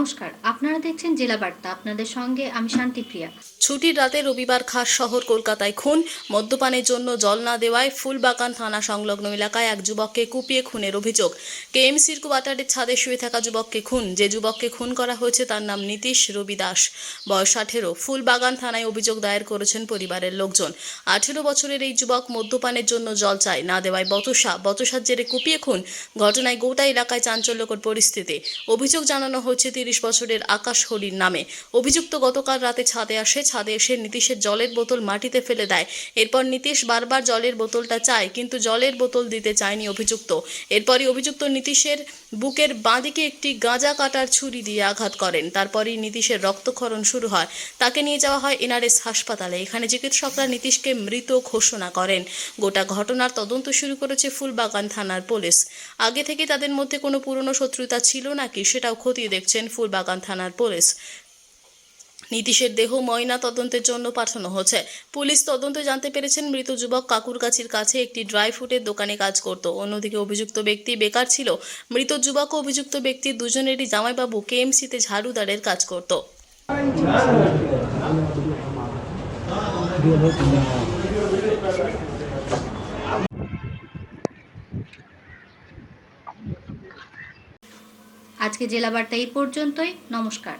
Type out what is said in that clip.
নমস্কার, আপনারা দেখছেন জেলা বার্তা। আপনাদের সঙ্গে আমি শান্তিপ্রিয়া। ছুটির রাতে রবিবার খাস শহর কলকাতায় খুন। মদ্যপানের জন্য জল না দেওয়ায় ফুলবাগান থানা সংলগ্ন এলাকায় এক যুবককে কুপিয়ে খুনের অভিযোগ। কেএমসির কোয়ার্টারের ছাদে শুয়ে থাকা যুবককে খুন। যে যুবককে খুন করা হয়েছে তার নাম নীতিশ রবি দাস, বয়স 18। ফুলবাগান থানায় অভিযোগ দায়ের করেছেন পরিবারের লোকজন। 18 বছরের এই যুবক মদ্যপানের জন্য জল চায়, না দেওয়ায় বচসার জেরে কুপিয়ে খুন। ঘটনায় গোটা এলাকায় চাঞ্চল্যকর পরিস্থিতি। অভিযোগ জানানো হচ্ছে 30 বছরের আকাশ হরির নামে। অভিযুক্ত গতকাল রাতে ছাদে এসে নীতিশের জলের বোতল মাটিতে ফেলে দেয়। এরপর নীতিশ বারবার জলের বোতলটা চায়, কিন্তু জলের বোতল দিতে চায়নি অভিযুক্ত। এরপরই অভিযুক্ত নীতিশের বুকের বাঁদিকে একটি গাঁজা কাটার ছুরি দিয়ে আঘাত করেন। তারপরই নীতিশের রক্তক্ষরণ শুরু হয়। তাকে নিয়ে যাওয়া হয় এনআরএস হাসপাতালে। এখানে চিকিৎসকরা নীতিশকে মৃত ঘোষণা করেন। গোটা ঘটনার তদন্ত শুরু করেছে ফুলবাগান থানার পুলিশ। আগে থেকে তাদের মধ্যে কোনো পুরনো শত্রুতা ছিল নাকি সেটাও খতিয়ে দেখছেন ফুলবাগান থানার পুলিশ। নীতিশের দেহ ময়না তদন্তের জন্য পাঠানো হচ্ছে। পুলিশ তদন্তে জানতে পেরেছেন মৃত যুবক কাকুরগাছির কাছে একটি ড্রাই ফ্রুটের দোকানে কাজ করত। অন্যদিকে অভিযুক্ত ব্যক্তি বেকার ছিল। মৃত যুবক ও অভিযুক্ত ব্যক্তি দুজনেরই জামাইবাবু কেএমসিতে ঝাড়ুদারের কাজ করত। আজকে জেলা বার্তা এই পর্যন্তই। নমস্কার।